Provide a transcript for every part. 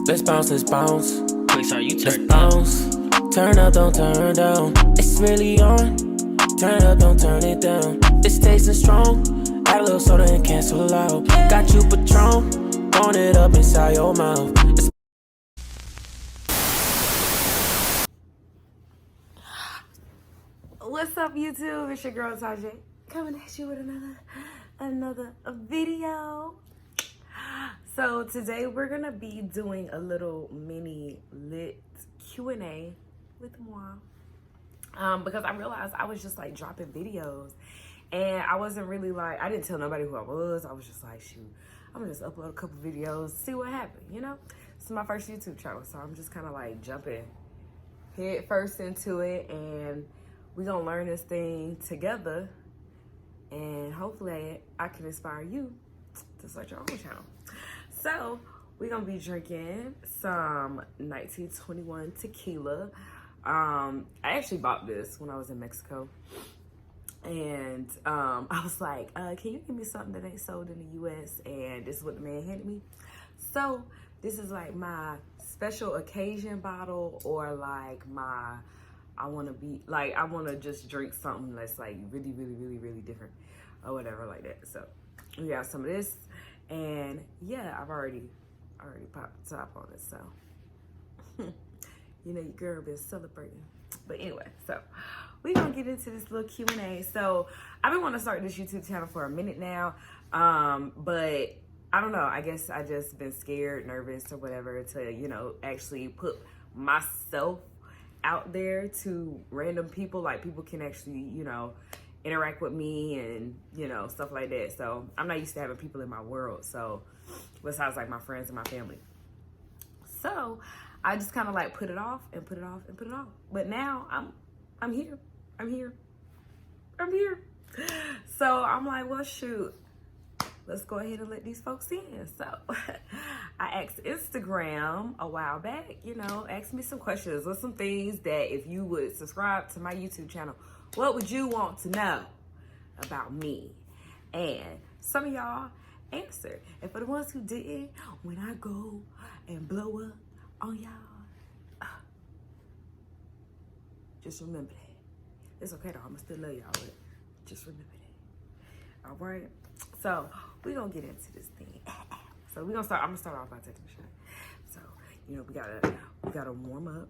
Let's bounce, let's bounce. Wait, sorry, you Let's turned up. bounce. Turn up, don't turn down. It's really on. Turn up, don't turn it down. It's tasting strong. Add a little soda and cancel out. Got you Patron. Bone it up inside your mouth. What's up, YouTube? It's your girl Tajay coming at you with another video. So today we're gonna be doing a little mini lit Q&A with moi, because I realized I was just like dropping videos and I wasn't really like, I didn't tell nobody who I was. I was just like, shoot, I'm gonna just upload a couple videos, see what happened, you know? This is my first YouTube channel, so I'm just kind of like jumping head first into it, and we're gonna learn this thing together, and hopefully I can inspire you to start your own channel. So we're gonna be drinking some 1921 tequila. I actually bought this when I was in Mexico, and I was like, can you give me something that ain't sold in the US? And this is what the man handed me. So this is like my special occasion bottle, or like my, I want to just drink something that's like really, really, really, really different or whatever like that. So we got some of this, and yeah, I've already popped the top on it. So, you know, your girl been celebrating. But anyway, so we're going to get into this little Q&A. So I've been wanting to start this YouTube channel for a minute now. But I don't know, I guess I just been scared, nervous or whatever to, you know, actually put myself out there to random people. Like, people can actually, you know, interact with me and, you know, stuff like that. So I'm not used to having people in my world, so besides like my friends and my family. So I just kind of like put it off and put it off and put it off. But now I'm here. So I'm like, well, shoot, let's go ahead and let these folks in. So I asked Instagram a while back, you know, ask me some questions. What's some things that if you would subscribe to my YouTube channel, what would you want to know about me? And some of y'all answered. And for the ones who didn't, when I go and blow up on y'all, just remember that. It's okay though, I'ma still love y'all, but just remember that. All right? So we're gonna get into this thing. So I'm gonna start off by taking a shot. So, you know, we gotta warm up.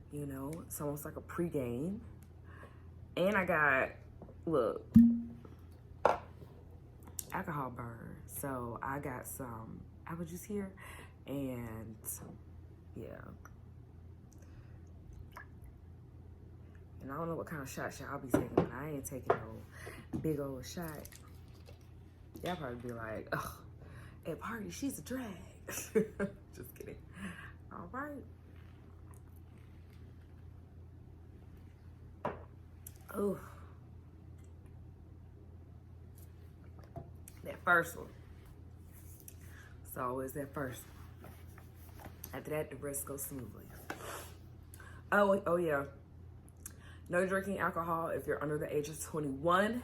You know, it's almost like a pregame. And I got, look, alcohol burn. So I got some apple juice here, and yeah. And I don't know what kind of shot y'all be taking, but I ain't taking no big old shot. Y'all probably be like, ugh, at party, she's a drag. Just kidding. All right. Oh, that first one. It's always that first one. After that, the rest goes smoothly. Oh yeah. No drinking alcohol if you're under the age of 21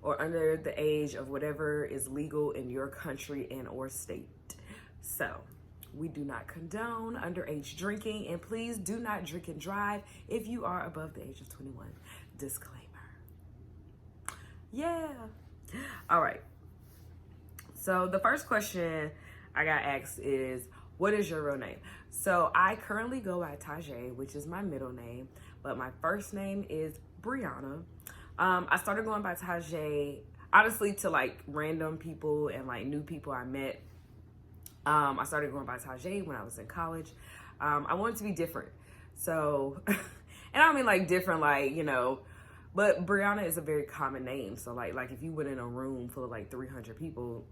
or under the age of whatever is legal in your country and or state. So we do not condone underage drinking, and please do not drink and drive if you are above the age of 21. Disclaimer. Yeah. All right. So the first question I got asked is, what is your real name? So I currently go by Tajay, which is my middle name, but my first name is Brianna. I started going by Tajay, honestly, to like random people and like new people I met. I started going by Tajay when I was in college. I wanted to be different. So, and I don't mean like different, like, you know, but Brianna is a very common name. So like if you went in a room full of like 300 people,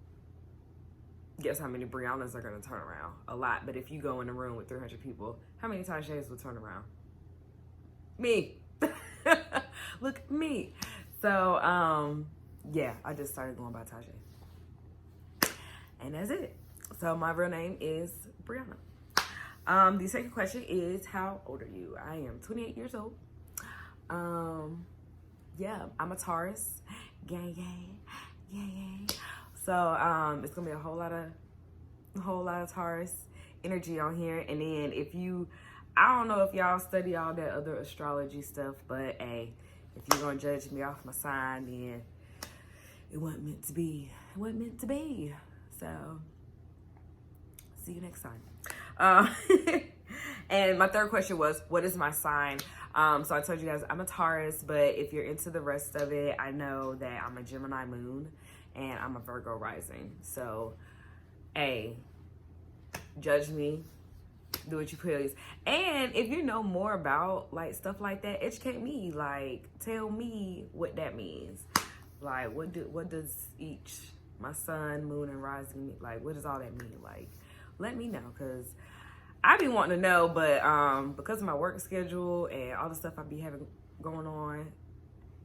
guess how many Briannas are going to turn around? A lot. But if you go in a room with 300 people, how many Tajays will turn around? Me. Look, me. So, yeah, I just started going by Tajay. And that's it. So my real name is Brianna. The second question is, how old are you? I am 28 years old. Yeah, I'm a Taurus. Gang, gang. So, it's gonna be a whole lot of a whole lot of Taurus energy on here. And then I don't know if y'all study all that other astrology stuff, but hey, if you're gonna judge me off my sign, then it wasn't meant to be. It wasn't meant to be. So, see you next time. And my third question was, what is my sign? So I told you guys I'm a Taurus, but if you're into the rest of it, I know that I'm a Gemini moon and I'm a Virgo rising. So, hey, judge me, do what you please. And if you know more about like stuff like that, educate me. Like, tell me what that means. Like, what does each, my sun, moon, and rising, like, what does all that mean? Like, let me know, because I be wanting to know, but because of my work schedule and all the stuff I be having going on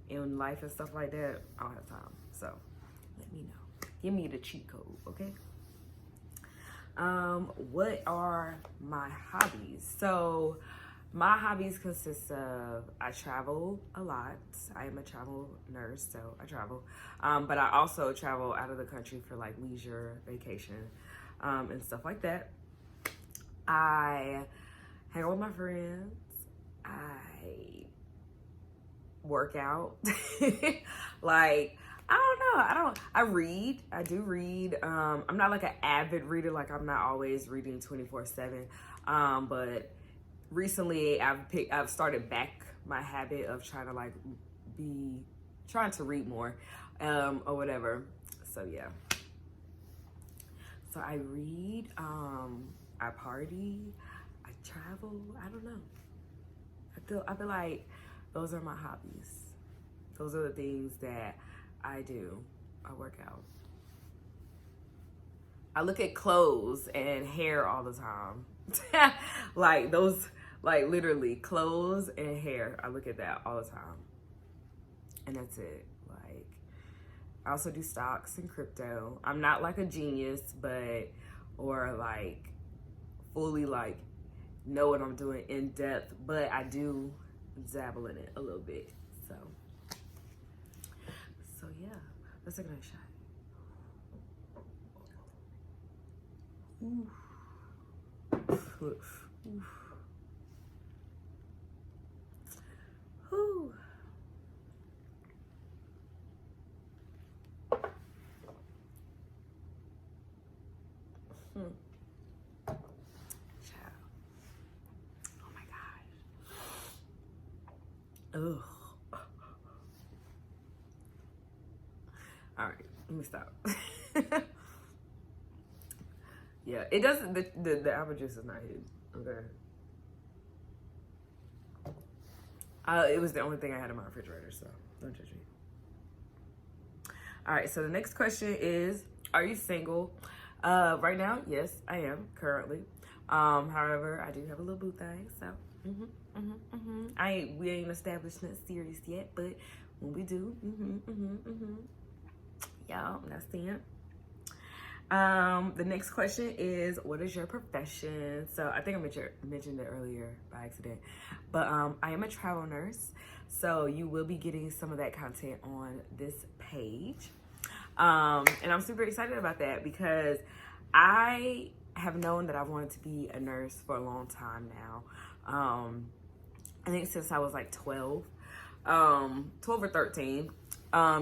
in life and stuff like that, I don't have time. So let me know. Give me the cheat code, okay? What are my hobbies? So my hobbies consist of, I travel a lot. I am a travel nurse, so I travel. But I also travel out of the country for like leisure, vacation, and stuff like that. I hang out with my friends. I work out. Like, I don't know. I read. I do read. I'm not like an avid reader. Like, I'm not always reading 24/7. But recently I've started back my habit of trying to read more, or whatever. So yeah. So I read, I party, I travel. I don't know. I feel like those are my hobbies. Those are the things that I do. I work out. I look at clothes and hair all the time. Like those, like literally clothes and hair. I look at that all the time. And that's it. Like, I also do stocks and crypto. I'm not like a genius, or like fully like know what I'm doing in depth, but I do dabble in it a little bit. So yeah, let's take another shot. Ooh. Ooh. Child. Oh my gosh. Ugh. All right, let me stop. Yeah, it doesn't. The apple juice is not hidden. Okay. It was the only thing I had in my refrigerator, so don't judge me. All right, so the next question is, are you single? Right now, yes, I am currently. However, I do have a little boo thing, so we ain't established nothing serious yet, but when we do, y'all, that's it. The next question is, what is your profession? So I think I mentioned it earlier by accident, but I am a travel nurse, so you will be getting some of that content on this page. And I'm super excited about that because I have known that I wanted to be a nurse for a long time now. I think since I was like 12 or 13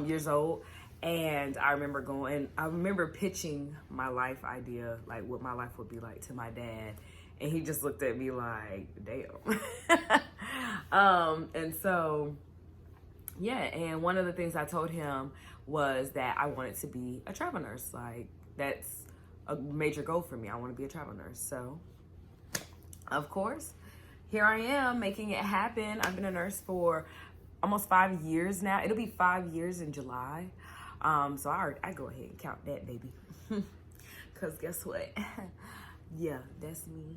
years old. And I remember pitching my life idea, like what my life would be like, to my dad. And he just looked at me like, damn. And so, yeah. And one of the things I told him was that I wanted to be a travel nurse. Like, that's a major goal for me. I want to be a travel nurse. So, of course, here I am making it happen. I've been a nurse for almost 5 years now. It'll be 5 years in July. So I go ahead and count that, baby. Cause guess what? Yeah, that's me.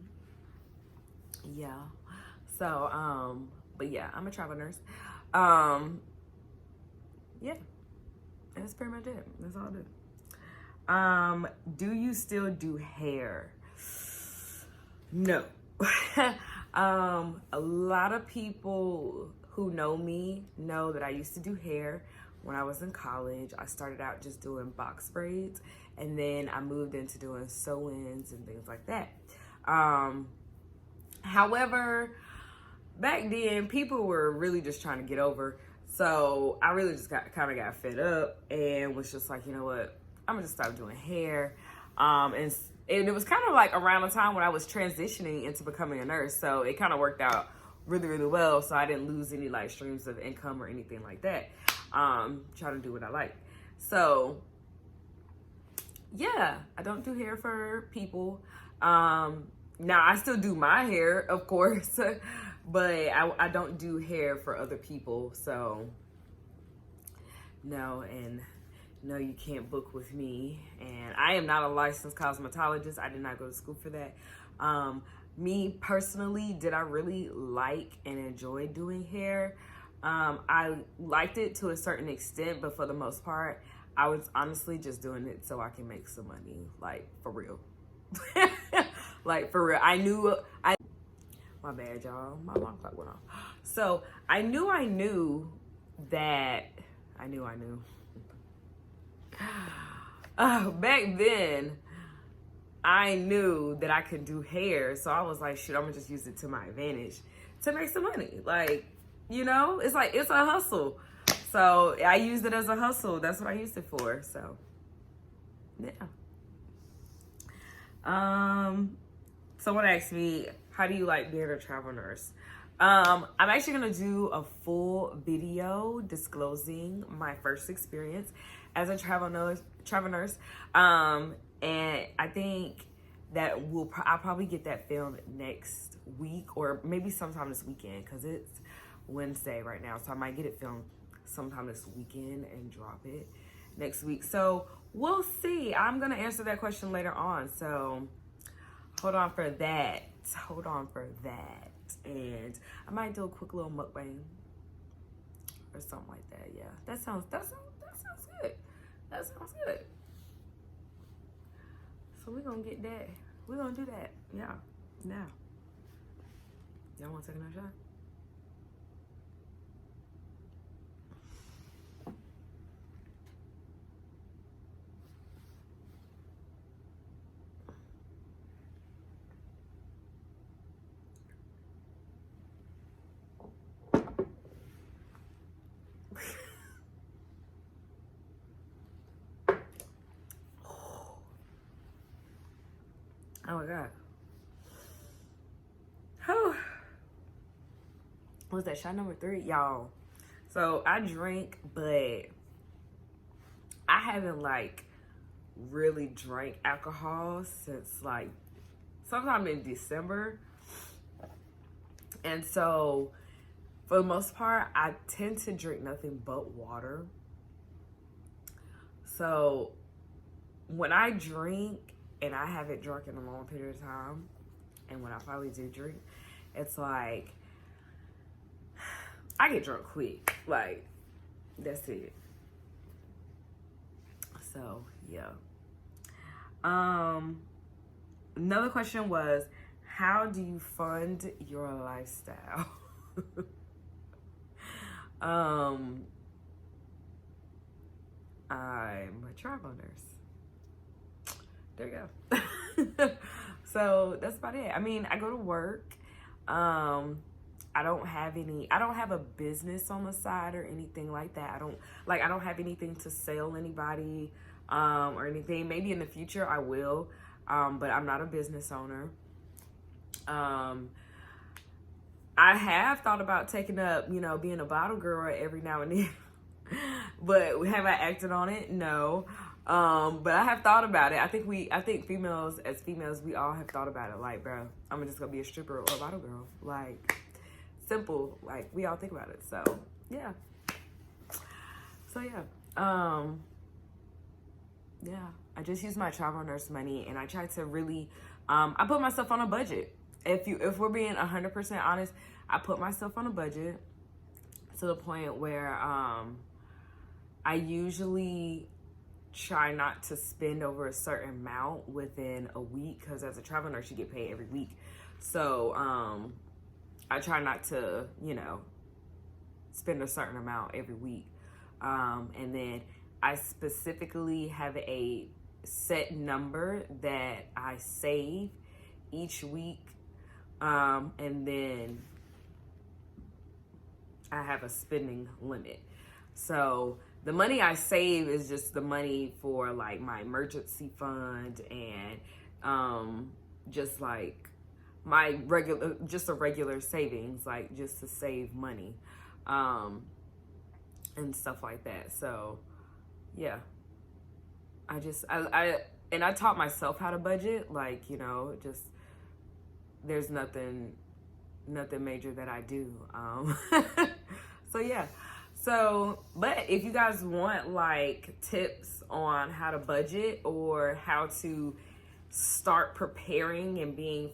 Yeah. So, but yeah, I'm a travel nurse. Yeah, that's pretty much it. That's all I do. Do you still do hair? No. A lot of people who know me know that I used to do hair when I was in college. I started out just doing box braids, and then I moved into doing sew-ins and things like that. However, back then people were really just trying to get over, so I really just kind of got fed up and was just like, you know what, I'm gonna just start doing hair. And it was kind of like around the time when I was transitioning into becoming a nurse, so it kind of worked out really, really well. So I didn't lose any like streams of income or anything like that. Trying to do what I like. So yeah, I don't do hair for people. Now I still do my hair, of course, but I don't do hair for other people. So no, and no, you can't book with me. And I am not a licensed cosmetologist. I did not go to school for that. Me personally, did I really like and enjoy doing hair? I liked it to a certain extent, but for the most part, I was honestly just doing it so I can make some money, like for real. Like for real. My bad, y'all. My alarm clock went off. So I knew that back then, I knew that I could do hair, so I was like, shoot, I'm gonna just use it to my advantage to make some money. Like, you know, it's like, it's a hustle. So I used it as a hustle. That's what I used it for. So yeah. Someone asked me, how do you like being a travel nurse? I'm actually gonna do a full video disclosing my first experience as a travel nurse. And I think that I'll probably get that filmed next week or maybe sometime this weekend, because it's Wednesday right now. So I might get it filmed sometime this weekend and drop it next week. So we'll see. I'm gonna answer that question later on. So hold on for that. And I might do a quick little mukbang or something like that. Yeah, that sounds good. That sounds good. So we're gonna get that. We're gonna do that. Yeah. Now. Y'all wanna take another shot? Oh my God. Whew. What was that, shot number 3? Y'all. So I drink, but I haven't like really drank alcohol since like sometime in December. And so for the most part, I tend to drink nothing but water. So when I drink, and I haven't drunk in a long period of time, and when I finally do drink, it's like, I get drunk quick. Like, that's it. So, yeah. Another question was, how do you fund your lifestyle? I'm a travel nurse. There you go. So that's about it. I mean, I go to work. I don't have a business on the side or anything like that. I don't have anything to sell anybody, or anything. Maybe in the future I will, but I'm not a business owner. I have thought about taking up, being a bottle girl every now and then, but have I acted on it? No. But I have thought about it. I think females, we all have thought about it. Like, bro, I'm just gonna be a stripper or a bottle girl. Like, simple. Like, we all think about it. So, yeah. Yeah. I just use my travel nurse money, and I try to really, I put myself on a budget. If we're being 100% honest, I put myself on a budget to the point where, I usually try not to spend over a certain amount within a week, because as a travel nurse you get paid every week. So I try not to spend a certain amount every week, and then I specifically have a set number that I save each week. And then I have a spending limit. So the money I save is just the money for like my emergency fund and just like my regular savings, like just to save money and stuff like that. So yeah, I taught myself how to budget, like, you know, just there's nothing major that I do. So yeah. So, but if you guys want like tips on how to budget or how to start preparing and being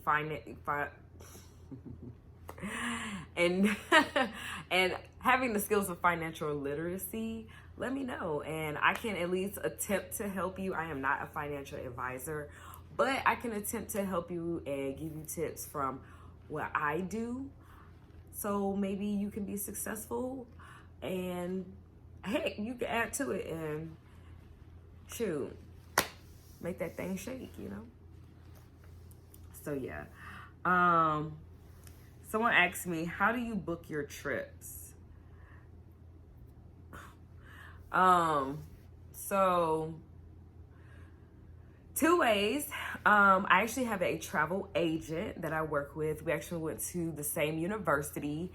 and and having the skills of financial literacy, let me know and I can at least attempt to help you. I am not a financial advisor, but I can attempt to help you and give you tips from what I do. So maybe you can be successful and heck, you can add to it and shoot, make that thing shake, you know? So yeah. Someone asked me, how do you book your trips? So two ways. I actually have a travel agent that I work with. We actually went to the same university,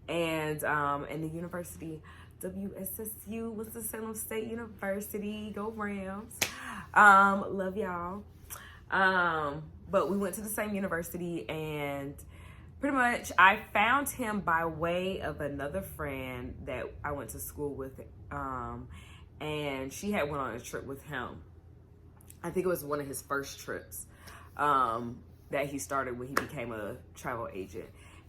and the university, WSSU, Winston-Salem State University. Go Rams. Love y'all. But we went to the same university, and pretty much I found him by way of another friend that I went to school with, and she had went on a trip with him. I think it was one of his first trips that he started when he became a travel agent.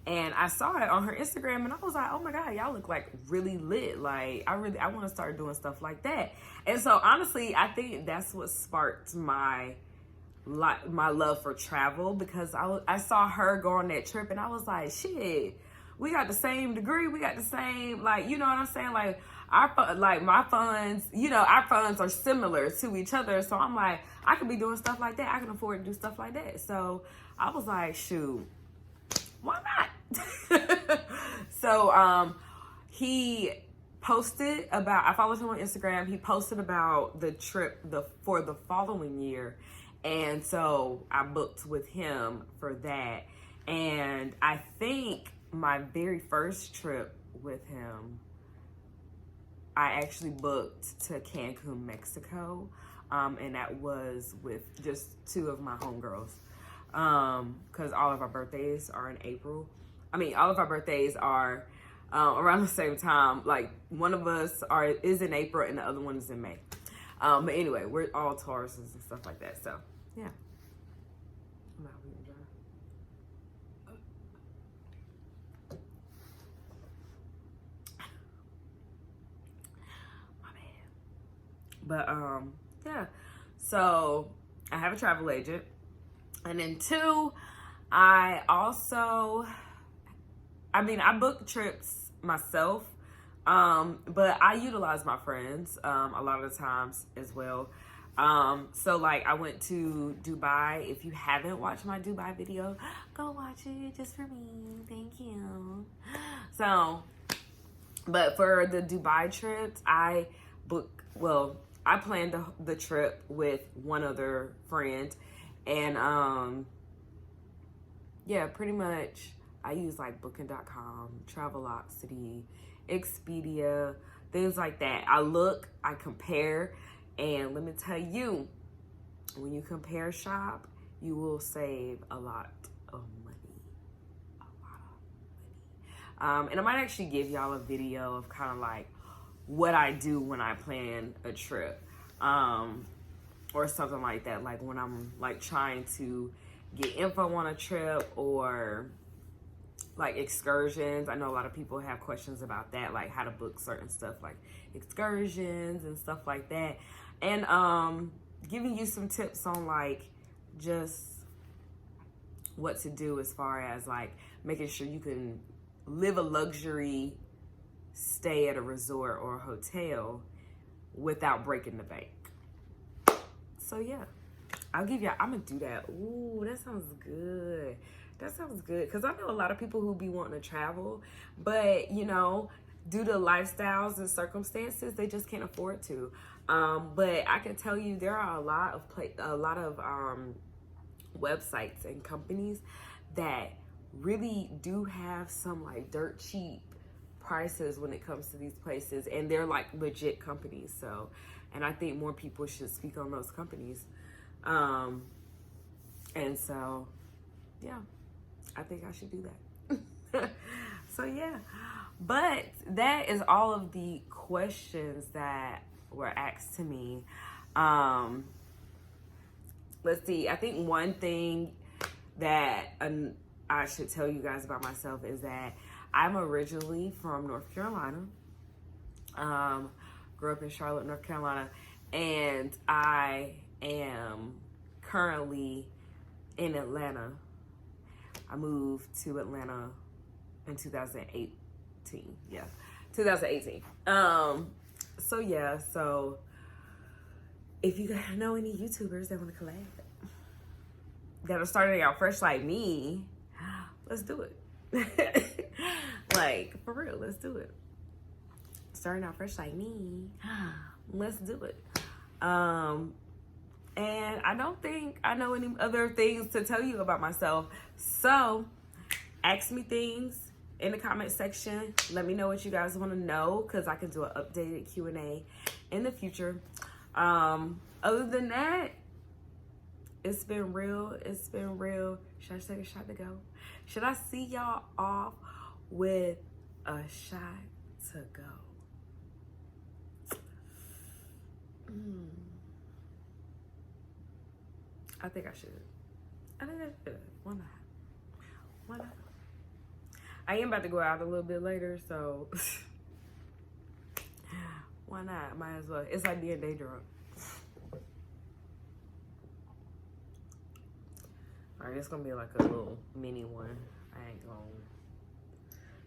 And I saw it on her Instagram and I was like, oh my God, y'all look like really lit. Like, I want to start doing stuff like that. And so honestly, I think that's what sparked my love for travel, because I saw her go on that trip and I was like, shit, we got the same degree. We got the same, like, you know what I'm saying? Like, my funds, you know, our funds are similar to each other. So I'm like, I could be doing stuff like that. I can afford to do stuff like that. So I was like, shoot, why not? So he posted about, I followed him on Instagram. He posted about the trip for the following year. And so I booked with him for that. And I think my very first trip with him, I actually booked to Cancun, Mexico. And that was with just two of my homegirls. Because all of our birthdays are in April. I mean, all of our birthdays are around the same time. Like, one of us is in April and the other one is in May. But anyway, we're all Tauruses and stuff like that. So, yeah. I'm out here dry. My bad. But, yeah. So, I have a travel agent. And then two, I book trips myself, but I utilize my friends a lot of the times as well. So like I went to Dubai. If you haven't watched my Dubai video, go watch it just for me. Thank you. So, but for the Dubai trips, I planned the trip with one other friend. And, yeah, pretty much I use like booking.com, Travelocity, Expedia, things like that. I compare, and let me tell you, when you compare shop, you will save a lot of money. And I might actually give y'all a video of kind of like what I do when I plan a trip. Or something like that, like when I'm like trying to get info on a trip or like excursions. I know a lot of people have questions about that, like how to book certain stuff like excursions and stuff like that. And giving you some tips on like just what to do as far as like making sure you can live a luxury stay at a resort or a hotel without breaking the bank. So yeah, I'm gonna do that. Ooh, that sounds good. That sounds good. Because I know a lot of people who be wanting to travel, but, you know, due to lifestyles and circumstances, they just can't afford to. But I can tell you there are a lot of websites and companies that really do have some like dirt cheap prices when it comes to these places, and they're like legit companies. So, and I think more people should speak on those companies. And so, yeah, I think I should do that. So yeah, but that is all of the questions that were asked to me. Let's see. I think one thing that I should tell you guys about myself is that I'm originally from North Carolina. Grew up in Charlotte, North Carolina, and I am currently in Atlanta. I moved to Atlanta in 2018. Yeah, 2018. So yeah, so if you guys know any YouTubers that want to collab, that are starting out fresh like me, let's do it. Like, for real, let's do it. Starting out fresh like me, let's do it. And I don't think I know any other things to tell you about myself. So, ask me things in the comment section. Let me know what you guys want to know, because I can do an updated Q&A in the future. Other than that, it's been real. It's been real. Should I take a shot to go? Should I see y'all off with a shot to go? I think I should. Why not? Why not? I am about to go out a little bit later, so why not? Might as well. It's like being day drunk. Alright, it's gonna be like a little mini one. I ain't gonna.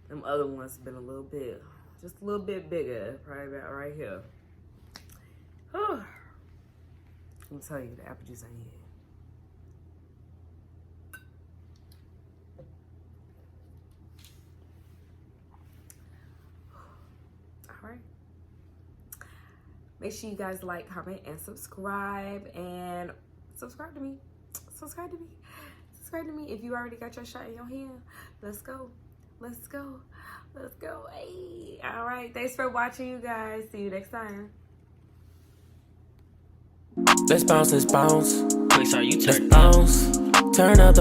Them other ones been a little bit, just a little bit bigger. Probably about right here. Whew. I'm telling you, the apple juice ain't here. Alright. Make sure you guys like, comment, and subscribe. And subscribe to me. Subscribe to me. Subscribe to me. If you already got your shot in your hand, let's go. Let's go. Let's go. Hey. Alright. Thanks for watching, you guys. See you next time. Let's bounce, let's bounce. Wait, sorry, you Let's turn bounce. Turn up.